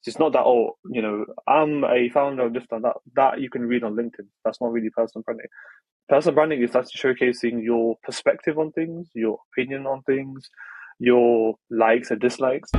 It's not that, oh, I'm a founder of this and that. That you can read on LinkedIn. That's not really personal branding. Personal branding is actually showcasing your perspective on things, your opinion on things, your likes and dislikes.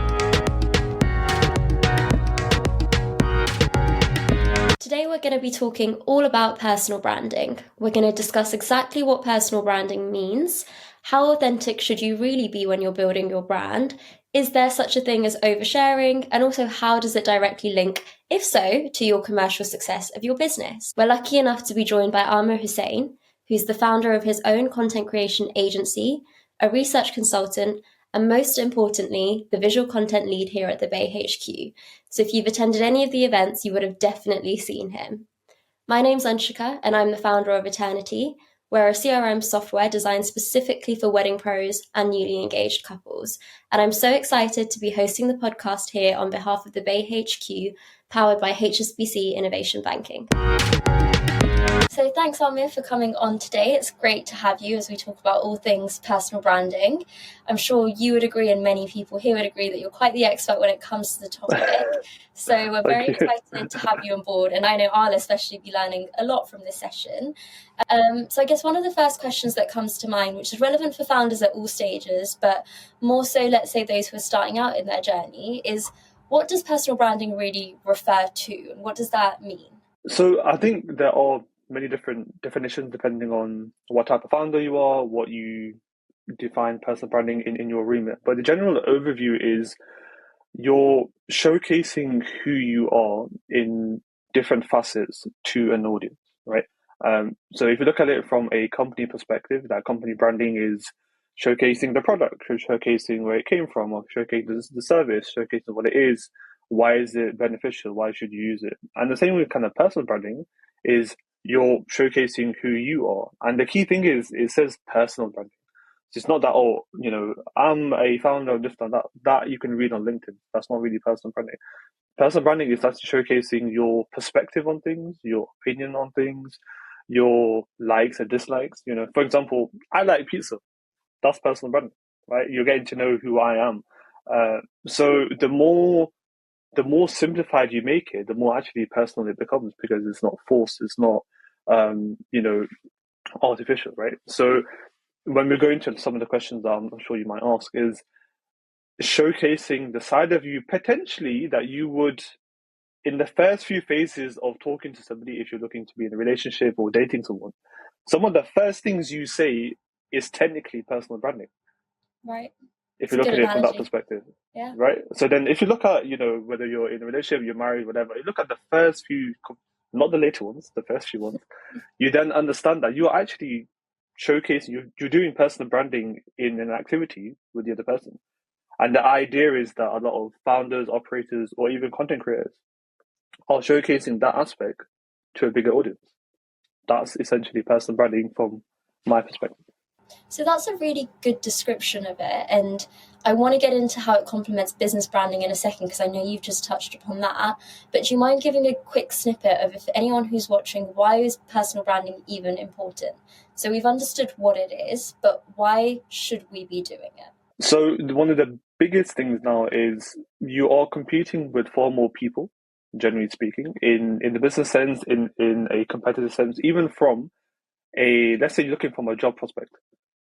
Today we're going to be talking all about personal branding. We're going to discuss exactly what personal branding means, how authentic should you really be when you're building your brand, is there such a thing as oversharing, and also how does it directly link, if so, to your commercial success of your business. We're lucky enough to be joined by Aamir Hussain, who's the founder of his own content creation agency, a research consultant, and most importantly, the visual content lead here at the Bay HQ. So if you've attended any of the events, you would have definitely seen him. My name's Anshika, and I'm the founder of Eternity. We're a CRM software designed specifically for wedding pros and newly engaged couples. And I'm so excited to be hosting the podcast here on behalf of the Bay HQ, powered by HSBC Innovation Banking. So thanks, Aamir, for coming on today. It's great to have you as we talk about all things personal branding. I'm sure you would agree, and many people here would agree, that you're quite the expert when it comes to the topic. So we're very excited to have you on board, and I know I'll especially be learning a lot from this session. So I guess one of the first questions that comes to mind, which is relevant for founders at all stages, but more so, let's say, those who are starting out in their journey, is what does personal branding really refer to, and what does that mean? So I think there are many different definitions depending on what type of founder you are, what you define personal branding in your remit. But the general overview is you're showcasing who you are in different facets to an audience, right? So if you look at it from a company perspective, that company branding is showcasing the product, showcasing where it came from, or showcasing the service, showcasing what it is, why is it beneficial, why should you use it? And the same with kind of personal branding is you're showcasing who you are. And the key thing is it says personal branding. It's not that, oh, I'm a founder of this and that. That you can read on LinkedIn. That's not really personal branding. Personal branding is actually showcasing your perspective on things, your opinion on things, your likes and dislikes. For example, I like pizza. That's personal branding, right? You're getting to know who I am. So the more simplified you make it, the more actually personal it becomes, because it's not forced, it's not artificial, right? So when we go into some of the questions that I'm sure you might ask, is showcasing the side of you potentially that you would, in the first few phases of talking to somebody, if you're looking to be in a relationship or dating someone, some of the first things you say is technically personal branding. Right. If you look at it from that perspective. Yeah. Right. So then if you look at, whether you're in a relationship, you're married, whatever, you look at the first few, not the later ones, the first few ones, you then understand that you're actually showcasing, you're doing personal branding in an activity with the other person. And the idea is that a lot of founders, operators, or even content creators are showcasing that aspect to a bigger audience. That's essentially personal branding from my perspective. So that's a really good description of it. And I want to get into how it complements business branding in a second, because I know you've just touched upon that. But do you mind giving a quick snippet of, if anyone who's watching, why is personal branding even important? So we've understood what it is, but why should we be doing it? So one of the biggest things now is you are competing with far more people, generally speaking, in the business sense, in a competitive sense, even from let's say you're looking from a job prospect,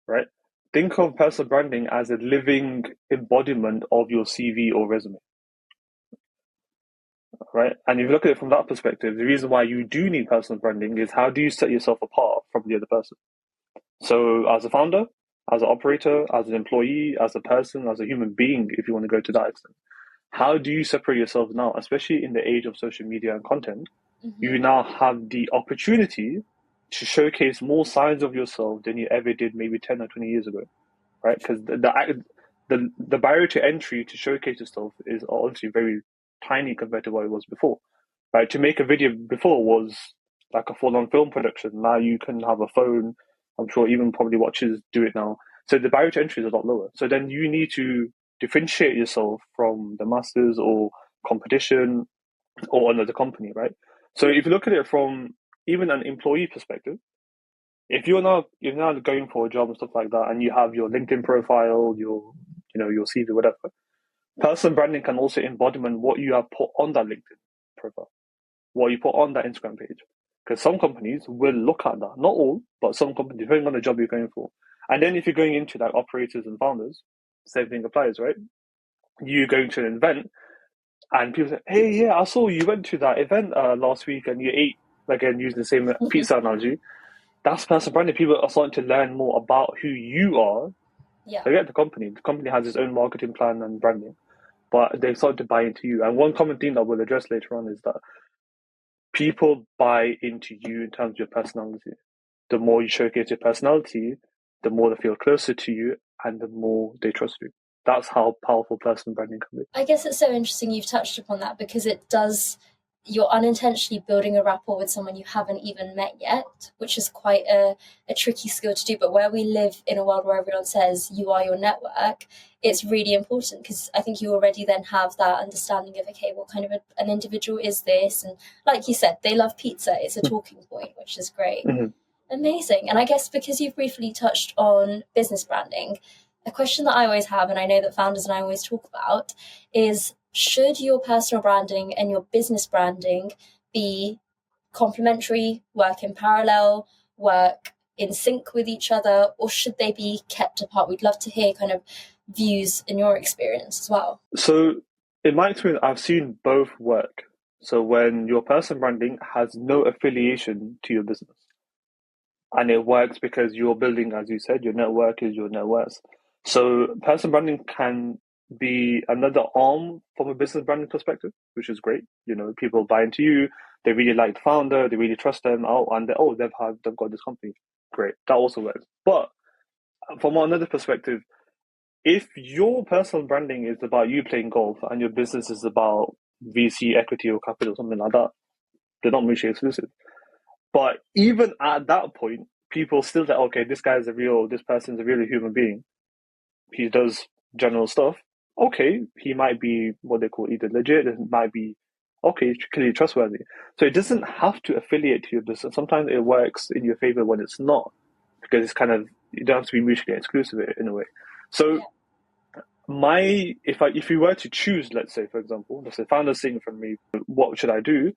right? Think of personal branding as a living embodiment of your CV or resume, right? And if you look at it from that perspective, the reason why you do need personal branding is how do you set yourself apart from the other person? So as a founder, as an operator, as an employee, as a person, as a human being, if you want to go to that extent, how do you separate yourself now, especially in the age of social media and content? Mm-hmm. You now have the opportunity to showcase more sides of yourself than you ever did maybe 10 or 20 years ago, right? Because the barrier to entry to showcase yourself is obviously very tiny compared to what it was before, right? To make a video before was like a full-on film production. Now you can have a phone. I'm sure even probably watchers do it now. So the barrier to entry is a lot lower. So then you need to differentiate yourself from the masses or competition or another company, right? So if you look at it from even an employee perspective, if you're now going for a job and stuff like that, and you have your LinkedIn profile, your CV, whatever, Personal branding can also embodiment what you have put on that LinkedIn profile, what you put on that Instagram page. Because some companies will look at that. Not all, but some companies, depending on the job you're going for. And then if you're going into like operators and founders, same thing applies, right? You going to an event and people say, hey, yeah, I saw you went to that event last week and you ate, again, using the same pizza analogy. That's personal branding. People are starting to learn more about who you are. Yeah. Forget the company. The company has its own marketing plan and branding, but they started to buy into you. And one common theme that we'll address later on is that people buy into you in terms of your personality. The more you showcase your personality, the more they feel closer to you and the more they trust you. That's how powerful personal branding can be. I guess it's so interesting you've touched upon that because it does, you're unintentionally building a rapport with someone you haven't even met yet, which is quite a tricky skill to do. But where we live in a world where everyone says you are your network, it's really important because I think you already then have that understanding of, okay, what kind of an individual is this? And like you said, they love pizza. It's a talking point, which is great. Mm-hmm. Amazing. And I guess because you've briefly touched on business branding, a question that I always have, and I know that founders and I always talk about, is should your personal branding and your business branding be complementary, work in parallel, work in sync with each other, or should they be kept apart? We'd love to hear kind of views in your experience as well. So, in my experience, I've seen both work. So, when your personal branding has no affiliation to your business, and it works because you're building, as you said, your network is your net worth. So personal branding can be another arm from a business branding perspective, which is great. You know, people buy into you, they really like the founder, they really trust them. Oh, and they've got this company. Great, that also works. But from another perspective, if your personal branding is about you playing golf and your business is about VC equity or capital, something like that, they're not mutually exclusive. But even at that point, people still say, okay, this person's a real human being. He does general stuff. Okay, he might be what they call either legit, it might be, okay, clearly trustworthy. So it doesn't have to affiliate to your business. Sometimes it works in your favor when it's not, because it's kind of, you don't have to be mutually exclusive in a way. So if you were to choose, let's say, for example, let's say founder sitting from me, what should I do?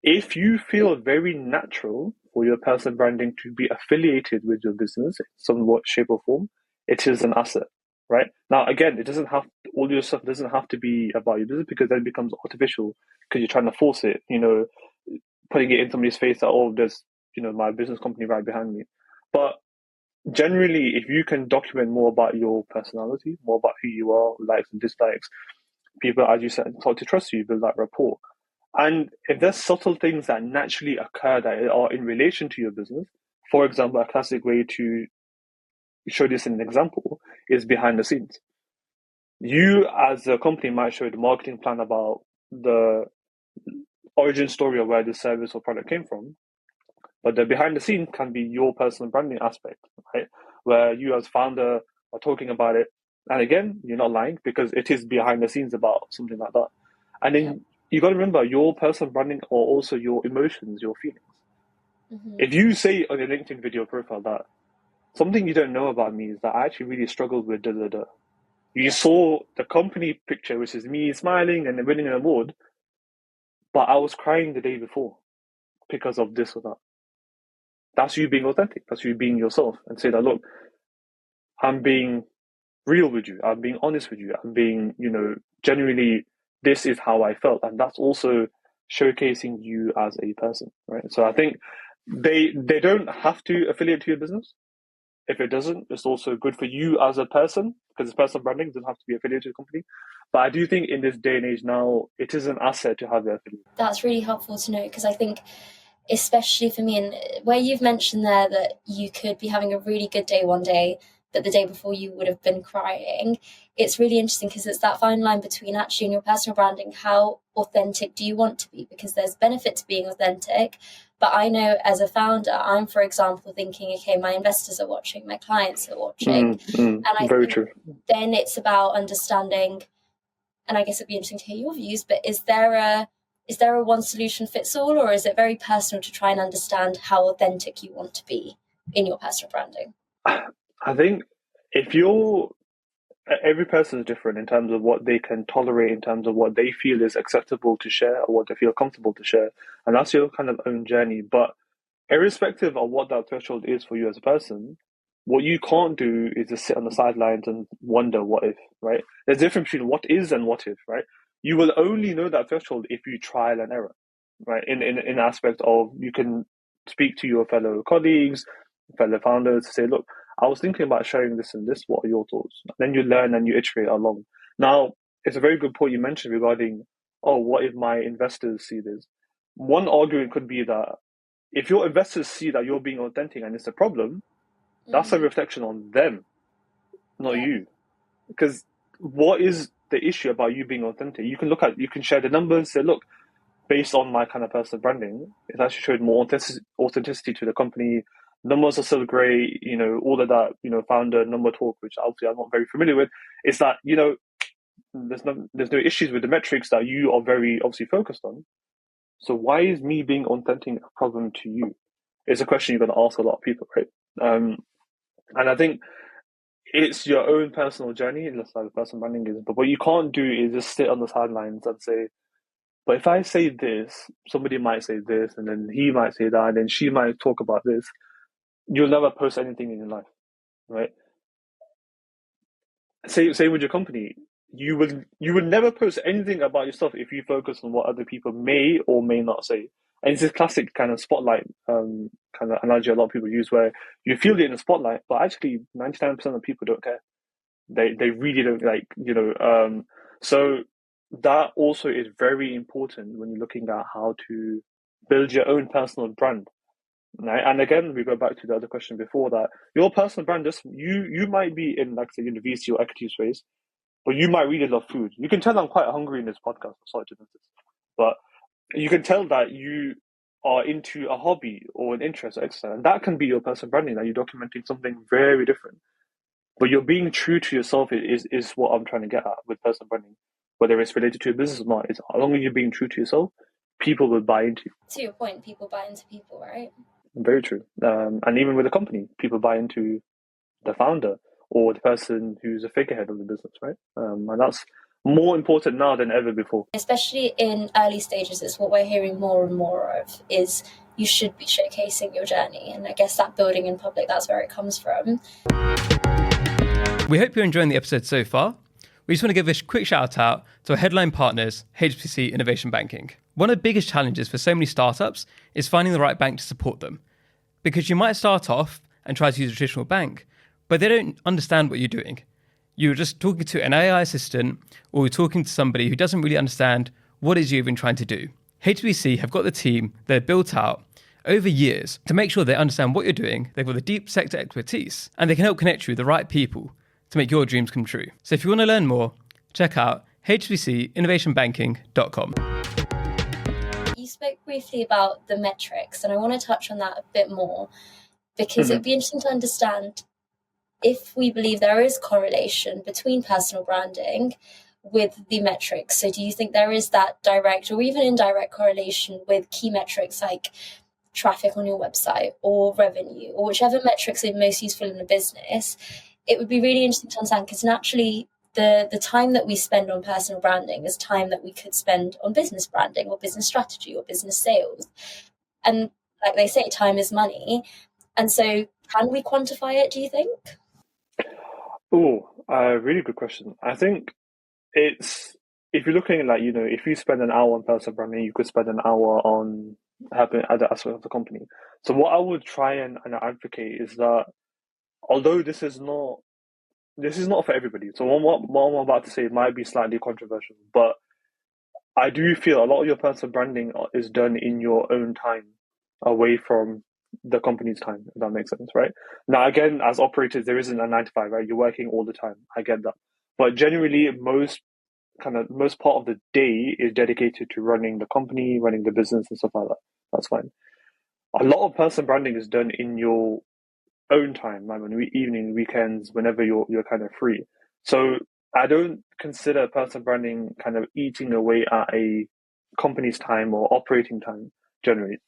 If you feel very natural for your personal branding to be affiliated with your business in somewhat shape or form, it is an asset, right? Now, again, it doesn't have all your stuff doesn't have to be about your business because then it becomes artificial because you're trying to force it, putting it in somebody's face that, oh, there's, my business company right behind me. But generally, if you can document more about your personality, more about who you are, likes and dislikes, people, as you said, start to trust you, build that rapport. And if there's subtle things that naturally occur that are in relation to your business, for example, a classic way to show this in an example is behind the scenes. You, as a company, might show the marketing plan about the origin story of where the service or product came from, but the behind the scenes can be your personal branding aspect, right? Where you, as founder, are talking about it. And again, you're not lying because it is behind the scenes about something like that. And then you got to remember your personal branding are also your emotions, your feelings. Mm-hmm. If you say on your LinkedIn video profile that something you don't know about me is that I actually really struggled with da da da. You saw the company picture, which is me smiling and winning an award, but I was crying the day before because of this or that. That's you being authentic. That's you being yourself and say that, look, I'm being real with you. I'm being honest with you. I'm being, genuinely, this is how I felt. And that's also showcasing you as a person, right? So I think they don't have to affiliate to your business. If it doesn't, it's also good for you as a person because it's personal branding. It doesn't have to be affiliated to the company. But I do think in this day and age now, it is an asset to have the affiliate. That's really helpful to know because I think especially for me, and where you've mentioned there that you could be having a really good day one day, but the day before you would have been crying, it's really interesting because it's that fine line between actually in your personal branding, how authentic do you want to be? Because there's benefit to being authentic. But I know as a founder, I'm, for example, thinking, okay, my investors are watching, my clients are watching. And I very think true. then it's about understanding, and I guess it'd be interesting to hear your views, but is there a one solution fits all, or is it very personal to try and understand how authentic you want to be in your personal branding? I think if you're every person is different in terms of what they can tolerate, in terms of what they feel is acceptable to share or what they feel comfortable to share. And that's your kind of own journey. But irrespective of what that threshold is for you as a person, what you can't do is just sit on the sidelines and wonder what if, right? There's a difference between what is and what if, right? You will only know that threshold if you trial and error, right? In aspect of you can speak to your fellow colleagues, fellow founders, to say, look, I was thinking about sharing this and this. What are your thoughts? And then you learn and you iterate along. Now, it's a very good point you mentioned regarding, oh, what if my investors see this? One argument could be that if your investors see that you're being authentic and it's a problem, that's a reflection on them, not Yeah. you. Because what is the issue about you being authentic? You can share the numbers, say, look, based on my kind of personal branding, it's actually showed more authenticity to the company. Numbers are still great, all of that, founder number talk, which obviously I'm not very familiar with. It's that, there's no issues with the metrics that you are very obviously focused on. So why is me being authentic a problem to you? It's a question you're going to ask a lot of people, right? And I think it's your own personal journey, and that's like the personal branding is. But what you can't do is just sit on the sidelines and say, but if I say this, somebody might say this, and then he might say that, and then she might talk about this. You'll never post anything in your life, right? Say with your company, you would never post anything about yourself if you focus on what other people may or may not say. And it's this classic kind of spotlight kind of analogy a lot of people use, where you feel it in the spotlight, but actually 99% of people don't care. They really don't so that also is very important when you're looking at how to build your own personal brand, right? And again, we go back to the other question before that. Your personal brand, just you might be in like the university or equity space, but you might really love food. You can tell I'm quite hungry in this podcast. Sorry to notice, but you can tell that you are into a hobby or an interest or exercise, and that can be your personal branding. That you're documenting something very different, but you're being true to yourself. Is what I'm trying to get at with personal branding, whether it's related to a business or not. It's as long as you're being true to yourself, people will buy into you. To your point, people buy into people, right? Very true. And even with a company, people buy into the founder or the person who's a figurehead of the business, right? And that's more important now than ever before. Especially in early stages, it's what we're hearing more and more of, is you should be showcasing your journey. And I guess that building in public, that's where it comes from. We hope you're enjoying the episode so far. We just want to give a quick shout out to our headline partners, HSBC Innovation Banking. One of the biggest challenges for so many startups is finding the right bank to support them. Because you might start off and try to use a traditional bank, but they don't understand what you're doing. You're just talking to an AI assistant, or you're talking to somebody who doesn't really understand what it is you're even trying to do. HSBC have got the team that have built out over years to make sure they understand what you're doing. They've got the deep sector expertise, and they can help connect you with the right people to make your dreams come true. So if you want to learn more, check out hbcinnovationbanking.com. You spoke briefly about the metrics, and I want to touch on that a bit more, because it'd be interesting to understand if we believe there is correlation between personal branding with the metrics. So do you think there is that direct or even indirect correlation with key metrics like traffic on your website or revenue, or whichever metrics are most useful in a business? It would be really interesting to understand, because naturally the time that we spend on personal branding is time that we could spend on business branding or business strategy or business sales. And like they say, time is money. And so can we quantify it, do you think? Oh, really good question. I think it's if you're looking at like, if you spend an hour on personal branding, you could spend an hour on helping other aspects of the company. So what I would try and advocate is that although this is not for everybody. So what I'm about to say might be slightly controversial, but I do feel a lot of your personal branding is done in your own time, away from the company's time, if that makes sense, right? Now, again, as operators, there isn't a 9 to 5, right? You're working all the time. I get that. But generally, most part of the day is dedicated to running the company, running the business and stuff like that. That's fine. A lot of personal branding is done in your own time, like evening, weekends, whenever you're kind of free. So I don't consider personal branding kind of eating away at a company's time or operating time generally.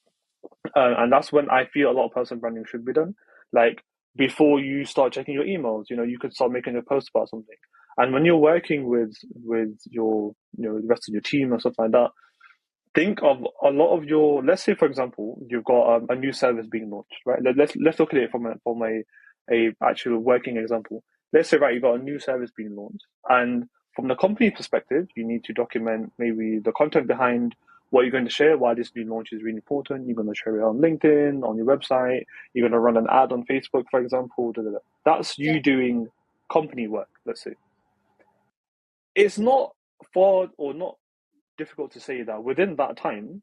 And that's when I feel a lot of personal branding should be done. Like before you start checking your emails, you could start making a post about something. And when you're working with your the rest of your team or stuff like that, think of a lot of your. Let's say, for example, you've got a new service being launched, right? Let's look at it from a actual working example. Let's say, right, you've got a new service being launched, and from the company perspective, you need to document maybe the content behind what you're going to share, why this new launch is really important. You're going to share it on LinkedIn, on your website. You're going to run an ad on Facebook, for example. Da, da, da. That's Yeah. you doing company work, let's say. It's not far or not difficult to say that within that time,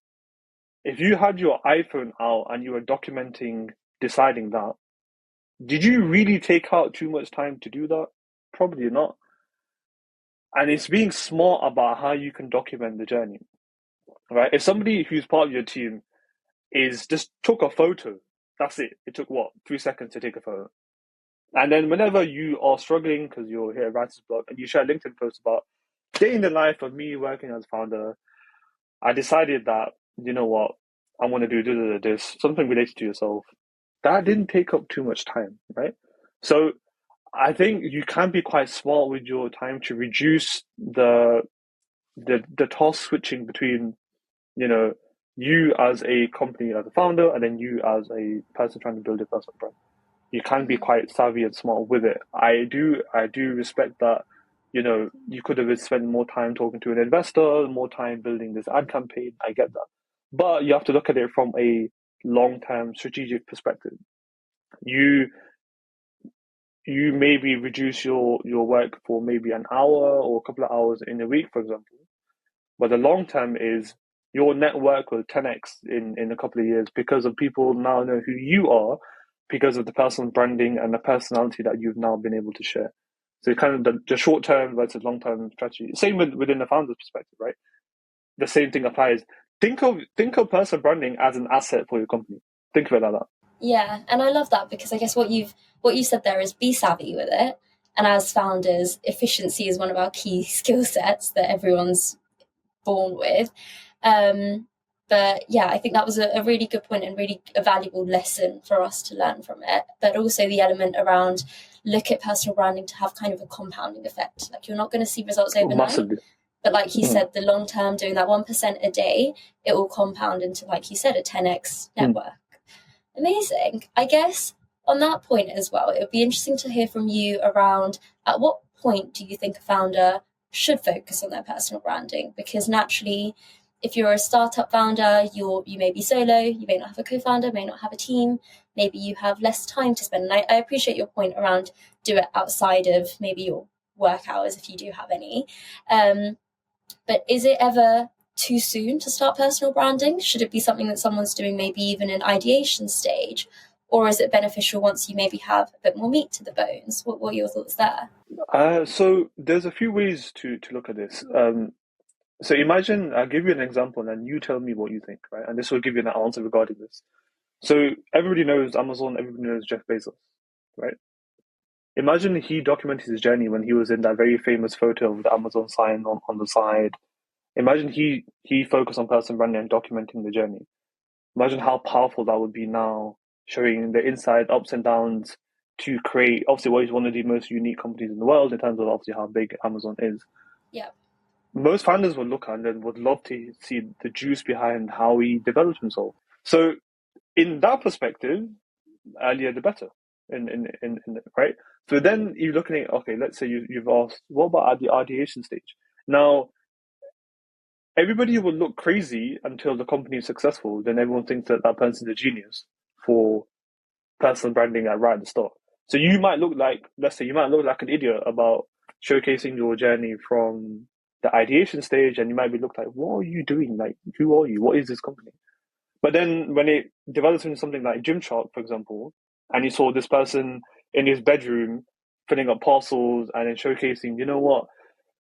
if you had your iPhone out and you were documenting, deciding that, did you really take out too much time to do that? Probably not. And it's being smart about how you can document the journey, right? If somebody who's part of your team is just took a photo, that's it. It took what, 3 seconds to take a photo. And then whenever you are struggling because you're here at writer's block and you share a LinkedIn post about day in the life of me working as a founder, I decided that, you know what, I want to do this, something related to yourself. That didn't take up too much time, right? So I think you can be quite smart with your time to reduce the task switching between, you know, you as a company, as a founder, and then you as a person trying to build a personal brand. You can be Mhm. quite savvy and smart with it. I do respect that, you could have spent more time talking to an investor, more time building this ad campaign. I get that. But you have to look at it from a long-term strategic perspective. You you maybe reduce your work for maybe an hour or a couple of hours in a week, for example. But the long term is your network will 10x in a couple of years because of people now know who you are because of the personal branding and the personality that you've now been able to share. So kind of the short term versus long term strategy. Same within the founder's perspective, right? The same thing applies. Think of personal branding as an asset for your company. Think of it like that. Yeah, and I love that because I guess what you said there is be savvy with it. And as founders, efficiency is one of our key skill sets that everyone's born with. But yeah, I think that was a really good point and really a valuable lesson for us to learn from it. But also the element around look at personal branding to have kind of a compounding effect. Like you're not going to see results overnight, Massively. but like he Mm. said, the long term, doing that 1% a day, it will compound into, like he said, a 10x Mm. network. Amazing. I guess on that point as well, it would be interesting to hear from you around at what point do you think a founder should focus on their personal branding? Because naturally, if you're a startup founder, you may be solo, you may not have a co-founder, may not have a team, maybe you have less time to spend. And I appreciate your point around do it outside of maybe your work hours if you do have any. But is it ever too soon to start personal branding? Should it be something that someone's doing maybe even in ideation stage? Or is it beneficial once you maybe have a bit more meat to the bones? What are your thoughts there? So there's a few ways to look at this. So imagine I'll give you an example and you tell me what you think, right? And this will give you an answer regarding this. So everybody knows Amazon, everybody knows Jeff Bezos, right? Imagine he documented his journey when he was in that very famous photo of the Amazon sign on the side. Imagine he focused on personal branding and documenting the journey. Imagine how powerful that would be now, showing the inside ups and downs to create obviously what is one of the most unique companies in the world in terms of obviously how big Amazon is. Yeah. Most founders would look at and would love to see the juice behind how he developed himself. So in that perspective, earlier the better. Right. So then you're looking at, okay, let's say you've asked, what about at the ideation stage? Now everybody will look crazy until the company is successful. Then everyone thinks that that person's a genius for personal branding right at the start. So you might look like, let's say, you might look like an idiot about showcasing your journey from the ideation stage, and you might be looked like, what are you doing? Like, who are you? What is this company? But then when it develops into something like Gymshark, for example, and you saw this person in his bedroom filling up parcels and then showcasing, you know what,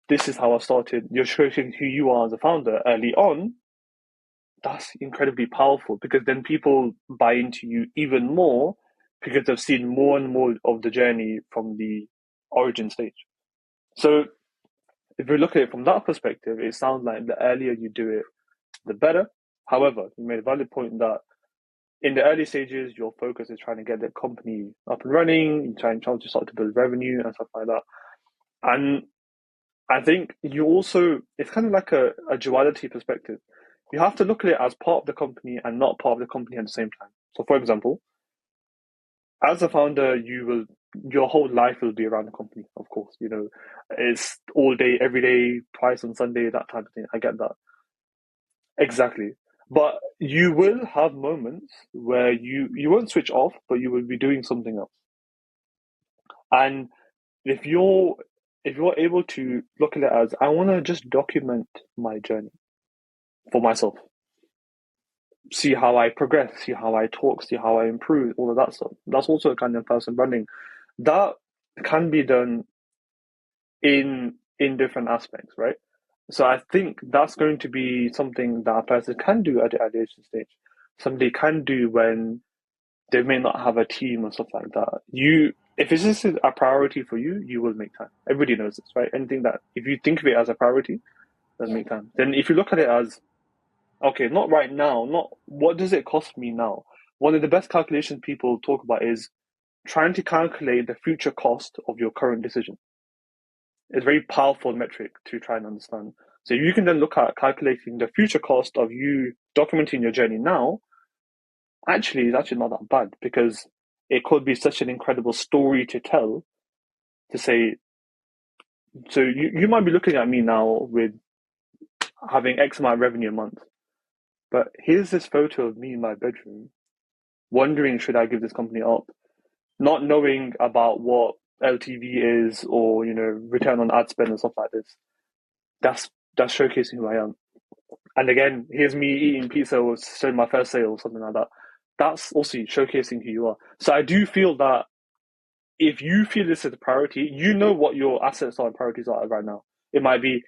this is how I started. You're showcasing who you are as a founder early on. That's incredibly powerful because then people buy into you even more because they've seen more and more of the journey from the origin stage. So if we look at it from that perspective, it sounds like the earlier you do it, the better. However, you made a valid point that in the early stages, your focus is trying to get the company up and running, trying to start to build revenue and stuff like that. And I think you also, it's kind of like a duality perspective. You have to look at it as part of the company and not part of the company at the same time. So, for example, as a founder, your whole life will be around the company, of course. It's all day, every day, twice on Sunday, that type of thing. I get that. Exactly. But you will have moments where you won't switch off, but you will be doing something else. And if you're able to look at it as, I want to just document my journey for myself, see how I progress, see how I talk, see how I improve, all of that stuff. That's also a kind of personal branding that can be done in different aspects, right? So I think that's going to be something that a person can do at the ideation stage. Somebody can do when they may not have a team or stuff like that. If it's just a priority for you, you will make time. Everybody knows this, right? Anything that, if you think of it as a priority, then make time. Then if you look at it as, okay, not right now, not what does it cost me now? One of the best calculations people talk about is trying to calculate the future cost of your current decision. It's a very powerful metric to try and understand. So you can then look at calculating the future cost of you documenting your journey now. Actually, it's actually not that bad, because it could be such an incredible story to tell, to say, so you might be looking at me now with having X amount of revenue a month, but here's this photo of me in my bedroom, wondering, should I give this company up? Not knowing about what LTV is, or, return on ad spend and stuff like this. That's showcasing who I am. And again, here's me eating pizza or showing my first sale or something like that. That's also showcasing who you are. So I do feel that if you feel this is a priority, you know what your assets are and priorities are right now. It might be,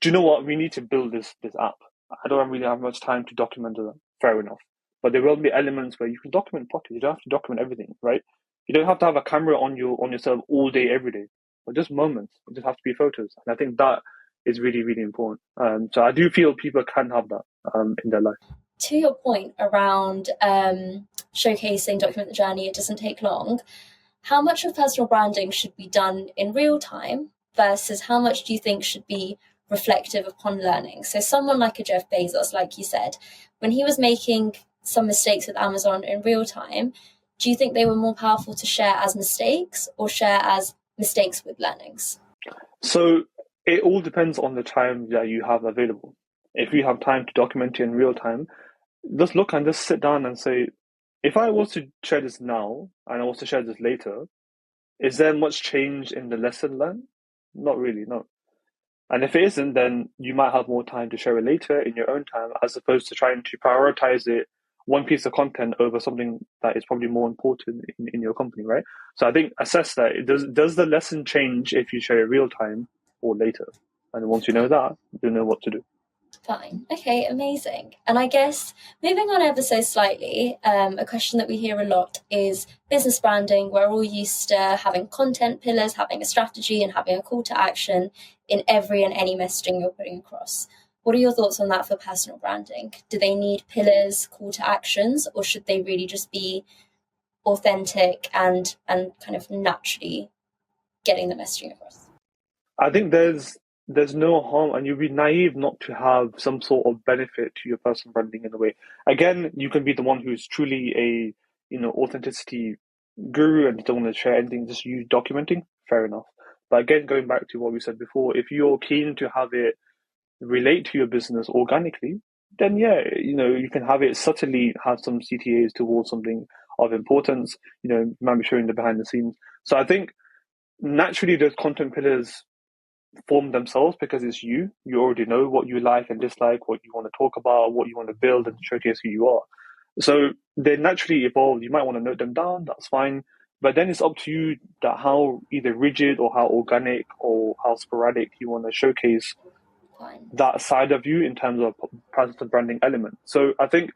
do you know what? We need to build this app. I don't really have much time to document it. Fair enough. But there will be elements where you can document properly. You don't have to document everything, right? You don't have to have a camera on yourself all day, every day. But just moments. It just have to be photos. And I think that is really, really important. So I do feel people can have that in their life. To your point around showcasing, document the journey, it doesn't take long. How much of personal branding should be done in real time versus how much do you think should be reflective upon learning? So someone like a Jeff Bezos, like you said, when he was making some mistakes with Amazon in real time, do you think they were more powerful to share as mistakes or share as mistakes with learnings? So it all depends on the time that you have available. If you have time to document it in real time, just look and just sit down and say, if I was to share this now and I was to share this later, is there much change in the lesson learned? Not really, no. And if it isn't, then you might have more time to share it later in your own time, as opposed to trying to prioritize it, one piece of content over something that is probably more important in your company, right? So I think assess that. Does the lesson change if you share it real time or later? And once you know that, you know what to do. Fine. Okay, amazing. And I guess moving on ever so slightly, a question that we hear a lot is business branding. We're all used to having content pillars, having a strategy, and having a call to action in every and any messaging you're putting across. What are your thoughts on that for personal branding? Do they need pillars, call to actions, or should they really just be authentic and kind of naturally getting the messaging across? I think there's no harm, and you'd be naive not to have some sort of benefit to your personal branding in a way. Again, you can be the one who's truly a authenticity guru and don't want to share anything, just use documenting. Fair enough. But again, going back to what we said before, if you're keen to have it relate to your business organically, then yeah, you can have it subtly have some CTAs towards something of importance. You might be showing the behind the scenes. So I think naturally those content pillars form themselves because it's you. You already know what you like and dislike, what you want to talk about, what you want to build and showcase who you are. So they naturally evolve. You might want to note them down, that's fine. But then it's up to you that how either rigid or how organic or how sporadic you want to showcase that side of you in terms of personal branding element. So I think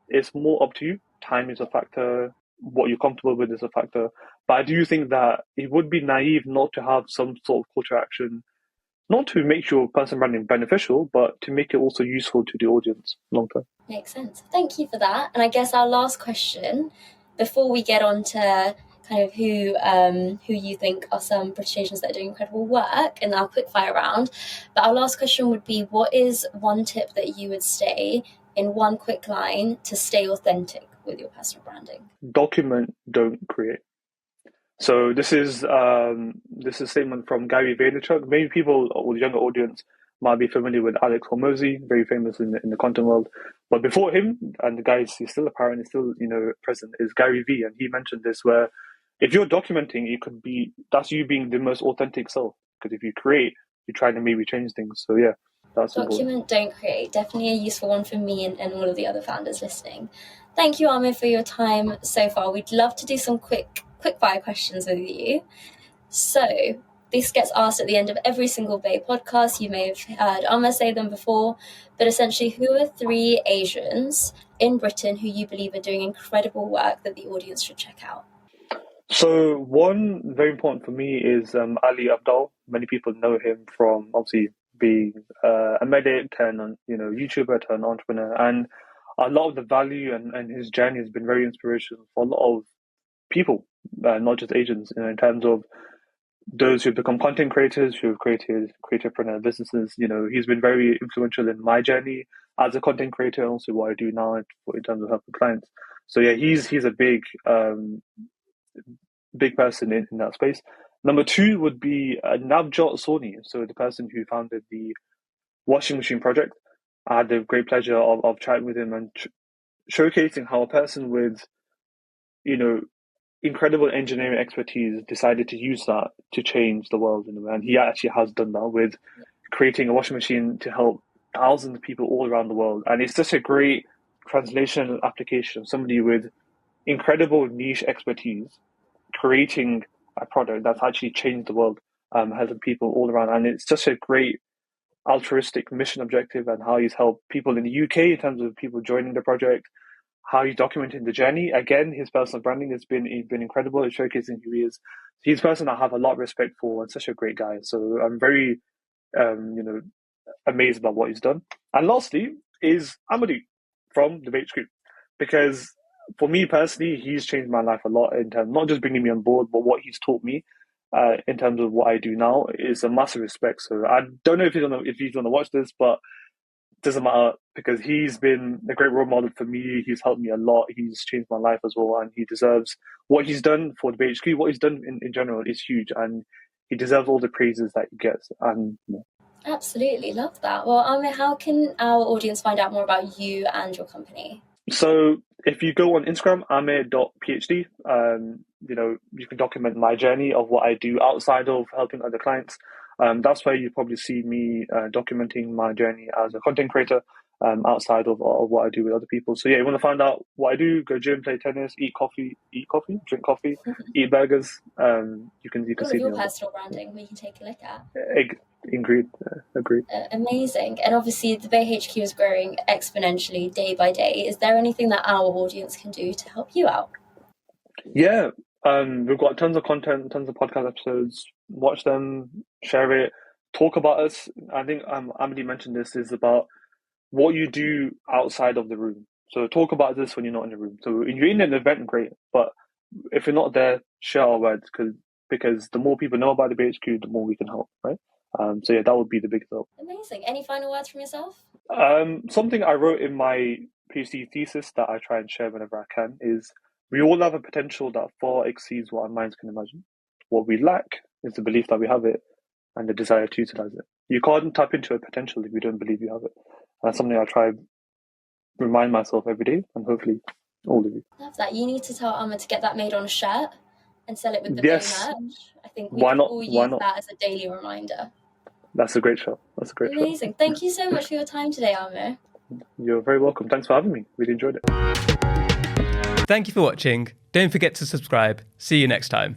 it's more up to you. Time is a factor. What you're comfortable with is a factor. But I do think that it would be naive not to have some sort of call to action, not to make your personal branding beneficial, but to make it also useful to the audience long term. Makes sense. Thank you for that. And I guess our last question, before we get on to kind of who you think are some British Asians that are doing incredible work in our quick fire round. But our last question would be, what is one tip that you would say in one quick line to stay authentic with your personal branding? Document, don't create. So this is a statement from Gary Vaynerchuk. Maybe people or the younger audience might be familiar with Alex Hormozy, very famous in the content world. But before him, and the guy is still apparent, is still present, is Gary V, and he mentioned this where if you're documenting, that's you being the most authentic self. Because if you create, you're trying to maybe change things. So yeah, that's document, important. don't create. Definitely a useful one for me and all of the other founders listening. Thank you, Aamir, for your time so far. We'd love to do some quick fire questions with you. So this gets asked at the end of every single Bay podcast. You may have heard Aamir say them before, but essentially, who are 3 Asians in Britain who you believe are doing incredible work that the audience should check out? So one very important for me is Ali Abdaal. Many people know him from obviously being a medic and YouTuber turned entrepreneur, and a lot of the value and his journey has been very inspirational for a lot of people, not just Asians, in terms of those who've become content creators, who've created creatorpreneur businesses. He's been very influential in my journey as a content creator, and also what I do now in terms of helping clients. So yeah, he's a big person in that space. Number 2 would be Navjot Soni, so the person who founded the washing machine project. I had the great pleasure of chatting with him and showcasing how a person with, incredible engineering expertise decided to use that to change the world in a way. And he actually has done that with creating a washing machine to help thousands of people all around the world. And it's just a great translational application. Somebody with incredible niche expertise creating a product that's actually changed the world, helping people all around. And it's just a great altruistic mission objective, and how he's helped people in the UK in terms of people joining the project, how he's documenting the journey. Again, his personal branding has been incredible at showcasing who he is. He's a person I have a lot of respect for, and such a great guy. So I'm very, amazed about what he's done. And lastly is Amadou from the Bates Group, because for me personally, he's changed my life a lot in terms not just bringing me on board, but what he's taught me in terms of what I do now is a massive respect. So I don't know if he's gonna watch this, but it doesn't matter, because he's been a great role model for me. He's helped me a lot. He's changed my life as well, and he deserves what he's done for the BHQ. What he's done in general is huge, and he deserves all the praises that he gets. And Absolutely, love that. Well, Aamir, how can our audience find out more about you and your company? So if you go on Instagram, Aamir.phd, you can document my journey of what I do outside of helping other clients. That's where you probably see me documenting my journey as a content creator outside of what I do with other people. So yeah, you want to find out what I do, go gym, play tennis, drink coffee, eat burgers. You can all see of your me personal branding we can take a look at. Agreed. Amazing. And obviously the Bay HQ is growing exponentially day by day. Is there anything that our audience can do to help you out? Yeah, we've got tons of content, tons of podcast episodes. Watch them, share it, talk about us. I think Amity mentioned this is about what you do outside of the room. So talk about this when you're not in the room. So if you're in an event, great. But if you're not there, share our words, because the more people know about the BHQ, the more we can help, right? So yeah, that would be the big help. Amazing. Any final words from yourself? Something I wrote in my PhD thesis that I try and share whenever I can is we all have a potential that far exceeds what our minds can imagine. What we lack is the belief that we have it and the desire to utilize it. You can't tap into a potential if you don't believe you have it. And that's something I try to remind myself every day, and hopefully all of you. Love that. You need to tell Aamir to get that made on a shirt and sell it with the Yes. Bay merch. I think we can all use that as a daily reminder. That's a great show. Amazing. Thank you so much for your time today, Aamir. You're very welcome. Thanks for having me. Really enjoyed it. Thank you for watching. Don't forget to subscribe. See you next time.